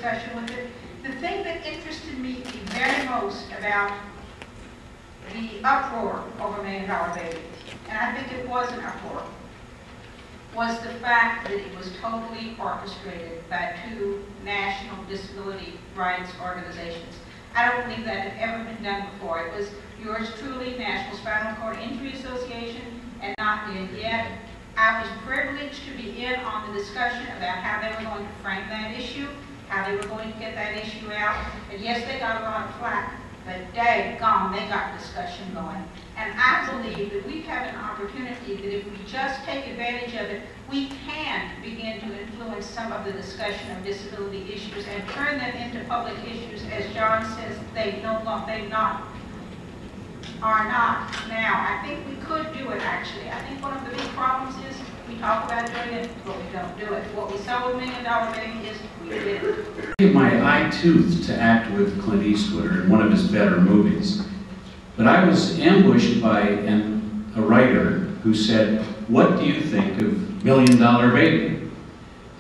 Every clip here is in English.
discussion with it. The thing that interested me very most about the uproar over $1 Million Baby, and I think it was an uproar, was the fact that it was totally orchestrated by two national disability rights organizations. I don't believe that had ever been done before. It was yours truly, National Spinal Cord Injury Association, and not in yet. I was privileged to be in on the discussion about how they were going to frame that issue, how they were going to get that issue out. And yes, they got a lot of flack, but daggone, they got discussion going. And I believe that we have an opportunity that if we just take advantage of it, we can begin to influence some of the discussion of disability issues and turn them into public issues, as John says they are not now. I think we could do it, actually. I think one of the big problems is we talk about doing it, but we don't do it. What we saw with $1 Million Baby is we did it. I gave my eye tooth to act with Clint Eastwood in one of his better movies. But I was ambushed by a writer who said, "What do you think of $1 Million Baby?"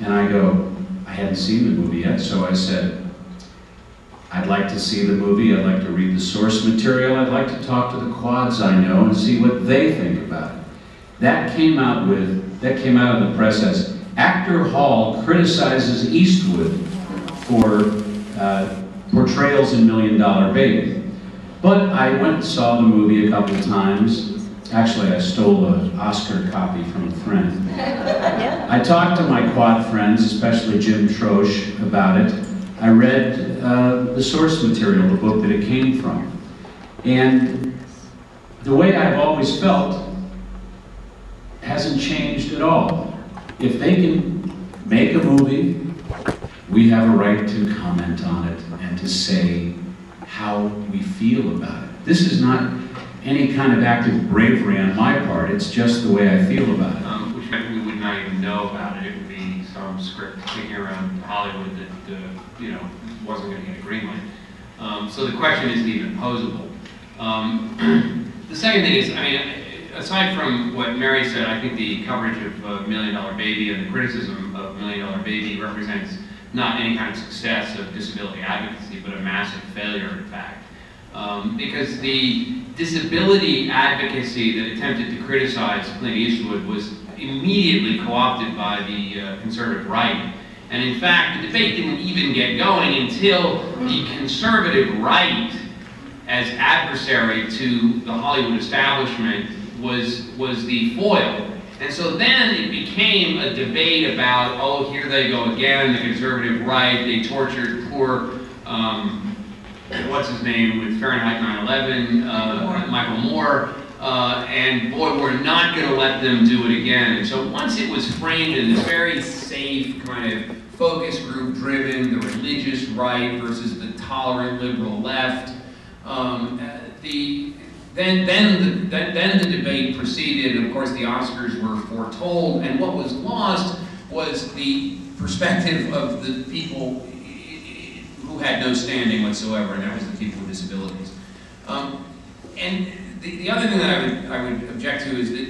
And I go, I hadn't seen the movie yet, so I said, "I'd like to see the movie, I'd like to read the source material, I'd like to talk to the quads I know and see what they think about it." That came out in the press as Actor Hall criticizes Eastwood for portrayals in $1 Million Baby. But I went and saw the movie a couple of times. Actually, I stole an Oscar copy from a friend. I talked to my quad friends, especially Jim Troche, about it. I read the source material, the book that it came from. And the way I've always felt hasn't changed at all. If they can make a movie, we have a right to comment on it and to say how we feel about it. This is not any kind of act of bravery on my part, it's just the way I feel about it. Which we would not even know about it. It would be some script kicking around Hollywood that wasn't going to get a green light. So the question isn't even posable. The second thing is, I mean, aside from what Mary said, I think the coverage of $1 Million Baby and the criticism of $1 Million Baby represents not any kind of success of disability advocacy, but a massive failure, in fact. Because the disability advocacy that attempted to criticize Clint Eastwood was immediately co-opted by the conservative right. And in fact, the debate didn't even get going until the conservative right, as adversary to the Hollywood establishment, was the foil. And so then it became a debate about, oh, here they go again, the conservative right, they tortured poor, what's his name, with Fahrenheit 9/11, Michael Moore, and boy, we're not going to let them do it again. And so once it was framed in this very safe kind of focus group driven, the religious right versus the tolerant liberal left, then the debate proceeded, and of course the Oscars were foretold, and what was lost was the perspective of the people who had no standing whatsoever, and that was the people with disabilities. And the other thing that I would object to is that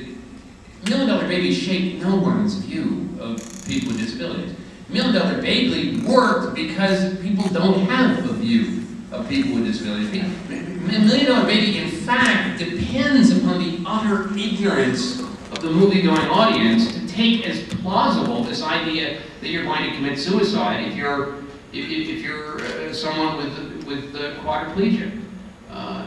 $1 Million Baby shaped no one's view of people with disabilities. $1 Million Baby worked because people don't have a view of people with disabilities. $1 Million Baby, in fact, depends upon the utter ignorance of the movie-going audience to take as plausible this idea that you're going to commit suicide if you're someone with quadriplegia.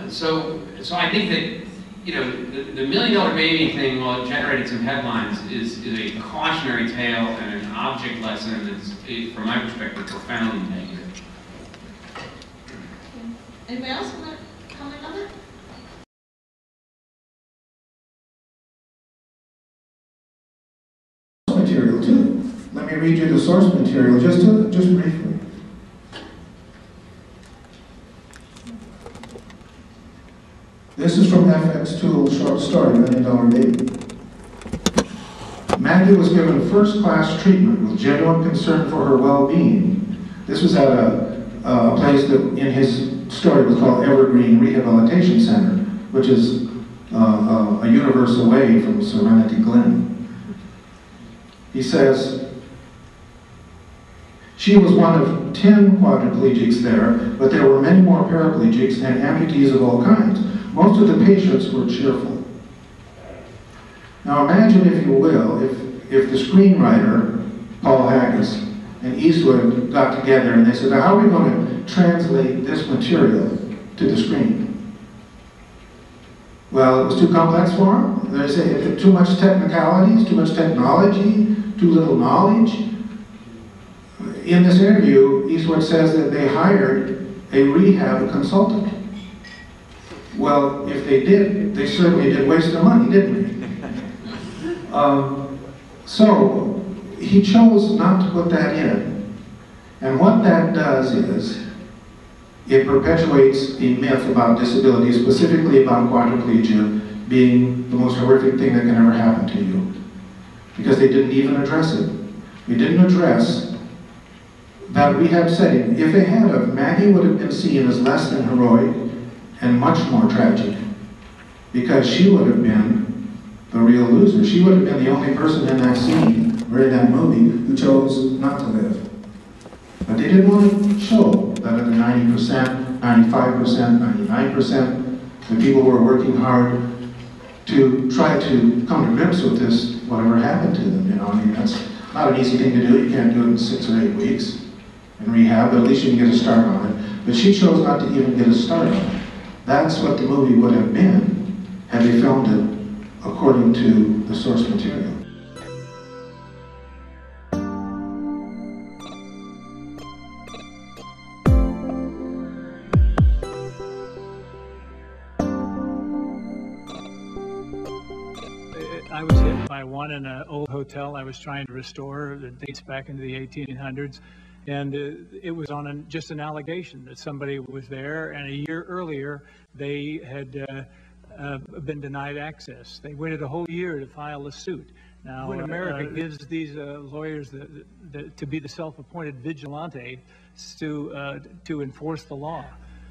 So I think that the $1 Million Baby thing, while it generated some headlines, is a cautionary tale and an object lesson that's, from my perspective, profoundly negative. Anybody else want to comment on that? Material too. Let me read you the source material just briefly. This is from FX Tool short story, $1 Million Baby. Maggie was given first-class treatment with genuine concern for her well-being. This was at a place that in his story was called Evergreen Rehabilitation Center, which is a universe away from Serenity Glen. He says, She was one of 10 quadriplegics there, but there were many more paraplegics and amputees of all kinds. Most of the patients were cheerful. Now imagine, if you will, if the screenwriter, Paul Haggis, and Eastwood got together and they said, now how are we going to translate this material to the screen? Well, it was too complex for them. They say too much technicalities, too much technology, too little knowledge. In this interview, Eastwood says that they hired a rehab consultant. Well, if they did, they certainly did waste their money, didn't they? So he chose not to put that in. And what that does is, it perpetuates a myth about disability, specifically about quadriplegia being the most horrific thing that can ever happen to you. Because they didn't even address it. We didn't address that rehab setting. If they had of, Maggie would have been seen as less than heroic and much more tragic. Because she would have been the real loser. She would have been the only person in that scene, or in that movie, who chose not to live. But they didn't want to show that at the 90%, 95%, 99%, the people who were working hard to try to come to grips with this, whatever happened to them, you know. I mean, that's not an easy thing to do. You can't do it in 6 or 8 weeks in rehab, but at least you can get a start on it. But she chose not to even get a start on it. That's what the movie would have been had they filmed it according to the source material. I was hit by one in an old hotel I was trying to restore that dates back into the 1800s. And it was on just an allegation that somebody was there, and a year earlier they had been denied access. They waited a whole year to file a suit. Now, when America gives these lawyers to be the self-appointed vigilante to enforce the law.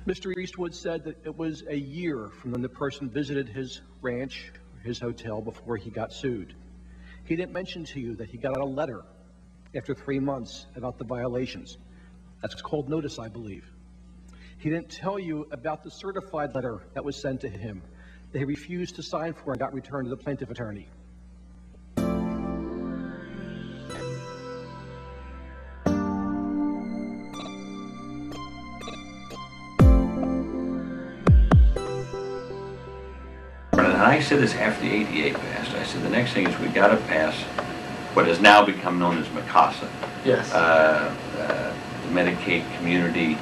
Mr. Eastwood said that it was a year from when the person visited his ranch, his hotel, before he got sued. He didn't mention to you that he got a letter after 3 months about the violations. That's called notice, I believe. He didn't tell you about the certified letter that was sent to him that he refused to sign for and got returned to the plaintiff attorney. And I said this after the ADA passed. I said the next thing is we got to pass what has now become known as MCASA. Yes. The Medicaid Community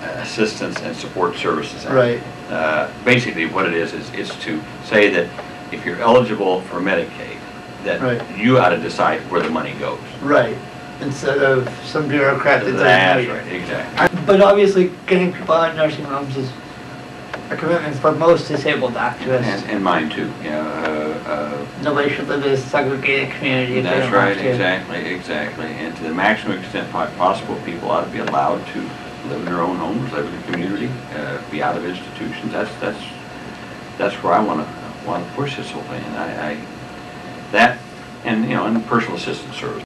Assistance and Support Services Act. Right. Basically what it is to say that if you're eligible for Medicaid, that right. You ought to decide where the money goes. Right. Instead of some bureaucrat that doesn't know. Right, exactly. But obviously getting people out of nursing homes is a commitment for most disabled activists. And mine too. Nobody should live in a segregated community if that's they don't right, have to. exactly. And to the maximum extent possible, people ought to be allowed to live in their own homes, live in the community, be out of institutions. That's where I want to push this whole thing. And that and and personal assistance service.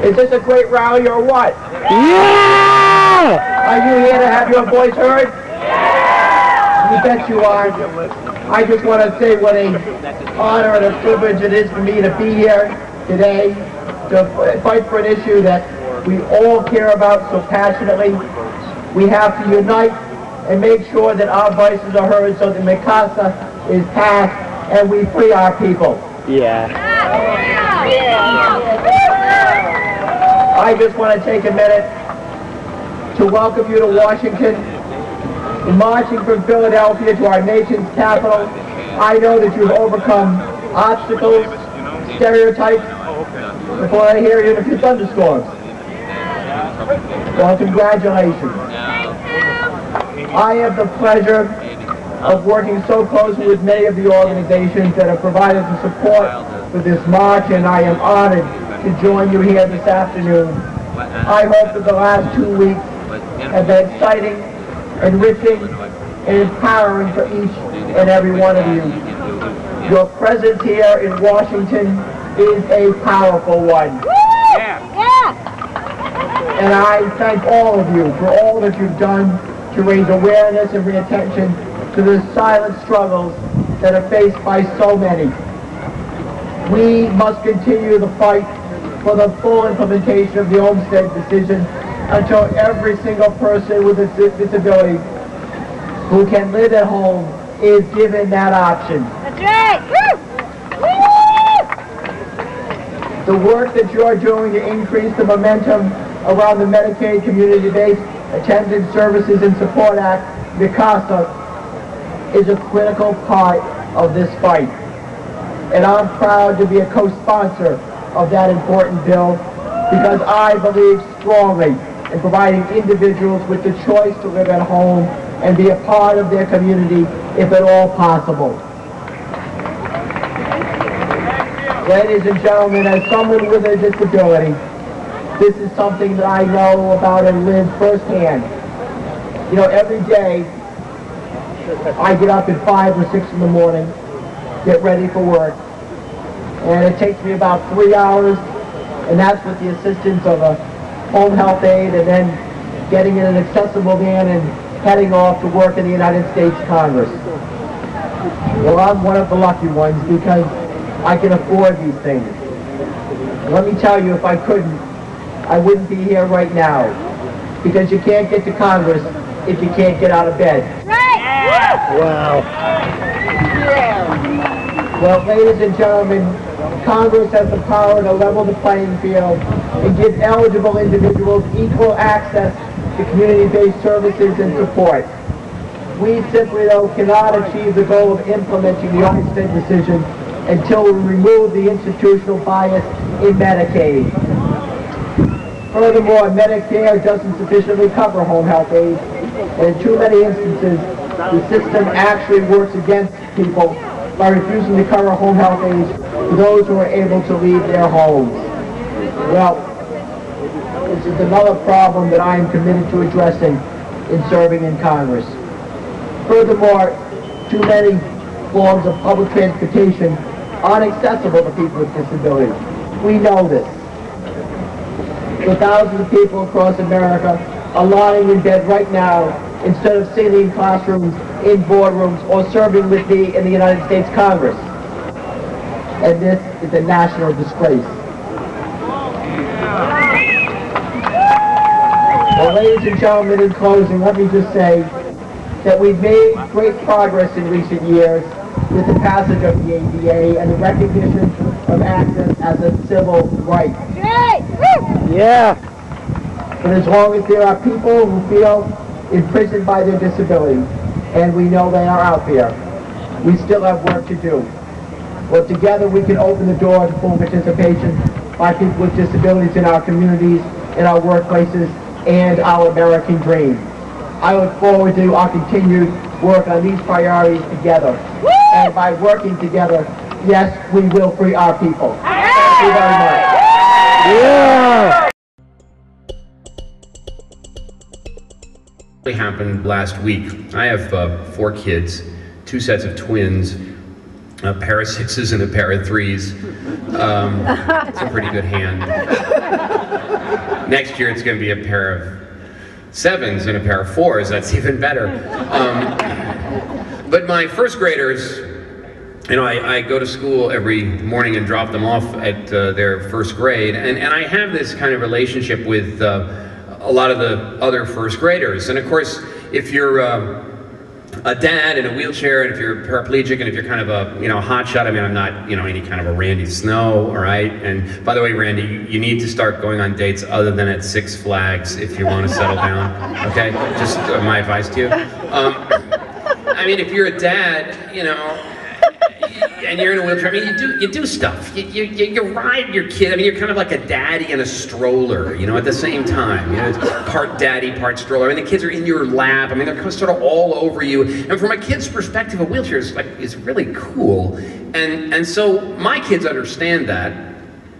Is this a great rally or what? Yeah! Are you here to have your voice heard? Yeah! You bet you are. I just want to say what an honor and a privilege it is for me to be here today to fight for an issue that we all care about so passionately. We have to unite and make sure that our voices are heard so that MCASA is passed and we free our people. Yeah. I just want to take a minute to welcome you to Washington. In marching from Philadelphia to our nation's capital, I know that you've overcome obstacles, stereotypes, before I hear you in a few thunderstorms. Well, congratulations. I have the pleasure of working so closely with many of the organizations that have provided the support for this march, and I am honored to join you here this afternoon. I hope that the last 2 weeks have been exciting, enriching, and empowering for each and every one of you. Your presence here in Washington is a powerful one. And I thank all of you for all that you've done to raise awareness and bring attention to the silent struggles that are faced by so many. We must continue the fight for the full implementation of the Olmstead decision until every single person with a disability who can live at home is given that option. That's right! The work that you're doing to increase the momentum around the Medicaid Community-Based Attendance Services and Support Act, MICASA, is a critical part of this fight. And I'm proud to be a co-sponsor of that important bill because I believe strongly in providing individuals with the choice to live at home and be a part of their community if at all possible. Ladies and gentlemen, as someone with a disability, this is something that I know about and live firsthand. You know, every day I get up at 5 or 6 in the morning, get ready for work, and it takes me about 3 hours, and that's with the assistance of a home health aide, and then getting in an accessible van and heading off to work in the United States Congress. Well, I'm one of the lucky ones because I can afford these things. And let me tell you, if I couldn't, I wouldn't be here right now. Because you can't get to Congress if you can't get out of bed. Right! Wow. Well, ladies and gentlemen, Congress has the power to level the playing field and give eligible individuals equal access to community-based services and support. We simply, though, cannot achieve the goal of implementing the Olmstead decision until we remove the institutional bias in Medicaid. Furthermore, Medicare doesn't sufficiently cover home health aides, and in too many instances, the system actually works against people by refusing to cover home health aides for those who are able to leave their homes. Well, this is another problem that I am committed to addressing in serving in Congress. Furthermore, too many forms of public transportation aren't accessible to people with disabilities. We know this. So thousands of people across America are lying in bed right now instead of sitting in classrooms, in boardrooms, or serving with me in the United States Congress. And this is a national disgrace. Well, ladies and gentlemen, in closing, let me just say that we've made great progress in recent years with the passage of the ADA and the recognition of access as a civil right. Yeah! But as long as there are people who feel imprisoned by their disability, and we know they are out there, we still have work to do. Well, together we can open the door to full participation by people with disabilities in our communities, in our workplaces, and our American dream. I look forward to our continued work on these priorities together. And by working together, yes, we will free our people. Thank you very much. Yeah! It happened last week. I have 4 kids, 2 sets of twins, a pair of 6s and a pair of 3s. It's a pretty good hand. Next year it's going to be a pair of 7s and a pair of 4s. That's even better. But my first graders, you know, I go to school every morning and drop them off at their first grade, and I have this kind of relationship with a lot of the other first graders. And of course, if you're a dad in a wheelchair, and if you're paraplegic, and if you're kind of a, you know, hotshot, I mean, I'm not, you know, any kind of a Randy Snow, all right? And by the way, Randy, you need to start going on dates other than at Six Flags if you want to settle down, okay? Just my advice to you. I mean, if you're a dad, you know, and you're in a wheelchair. I mean, you do stuff. You ride your kid. I mean, you're kind of like a daddy and a stroller, you know, at the same time. You know, it's part daddy, part stroller. I mean, the kids are in your lap. I mean, they're kind of sort of all over you. And from a kid's perspective, a wheelchair is really cool. And so my kids understand that,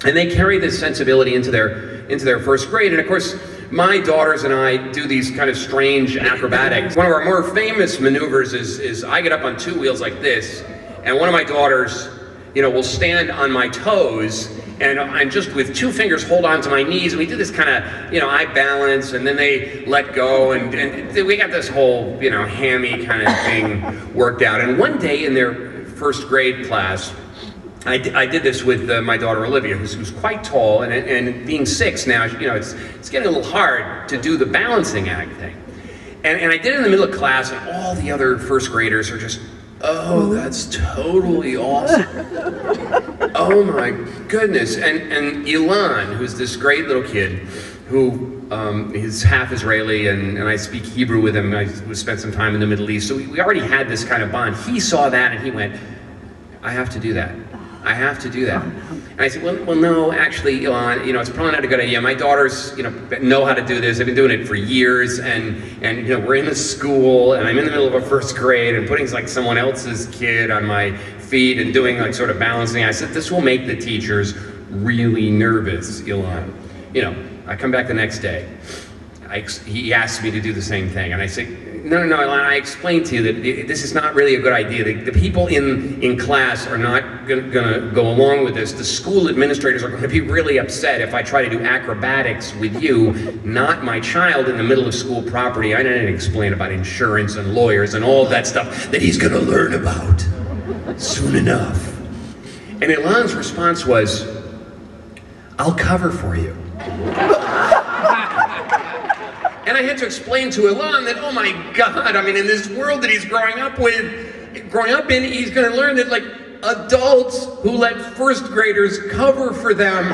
and they carry this sensibility into their first grade. And of course, my daughters and I do these kind of strange acrobatics. One of our more famous maneuvers is I get up on 2 wheels like this, and one of my daughters, you know, will stand on my toes, and just with 2 fingers hold on to my knees, and we do this kind of, you know, I balance, and then they let go, and we got this whole, you know, hammy kind of thing worked out. And one day in their first grade class, I did this with my daughter Olivia, who's quite tall, and being 6 now, you know, it's getting a little hard to do the balancing act thing. And I did it in the middle of class, and all the other first graders are just, oh, that's totally awesome. Oh my goodness. And Ilan, who's this great little kid, who is half Israeli, and I speak Hebrew with him. I spent some time in the Middle East, so we already had this kind of bond. He saw that, and he went, I have to do that. I have to do that. And I said, well, no, actually, Ilan, you know, it's probably not a good idea. My daughters, you know how to do this. They've been doing it for years, and you know, we're in a school, and I'm in the middle of a first grade, and putting like someone else's kid on my feet and doing like sort of balancing. I said, this will make the teachers really nervous, Ilan. You know, I come back the next day. He asked me to do the same thing, and I say, no, Ilan, I explained to you that this is not really a good idea. The people in class are not going to go along with this. The school administrators are going to be really upset if I try to do acrobatics with you, not my child, in the middle of school property. I didn't explain about insurance and lawyers and all that stuff that he's going to learn about soon enough. And Ilan's response was, I'll cover for you. And I had to explain to Ilan that, oh my God, I mean, in this world that he's growing up in, he's going to learn that, like, adults who let first graders cover for them,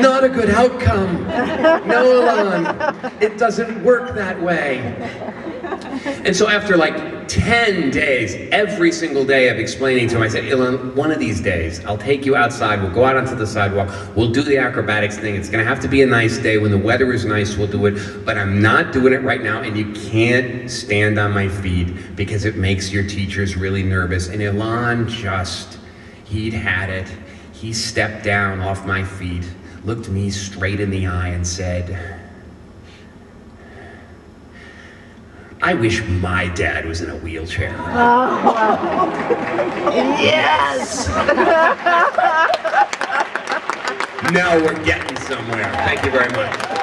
not a good outcome. No, Ilan, it doesn't work that way. And so after like 10 days, every single day of explaining to him, I said, Ilan, one of these days, I'll take you outside, we'll go out onto the sidewalk, we'll do the acrobatics thing. It's gonna have to be a nice day. When the weather is nice, we'll do it, but I'm not doing it right now, and you can't stand on my feet because it makes your teachers really nervous. And Ilan he'd had it. He stepped down off my feet, looked me straight in the eye and said, I wish my dad was in a wheelchair. Oh. Yes! Now we're getting somewhere. Thank you very much.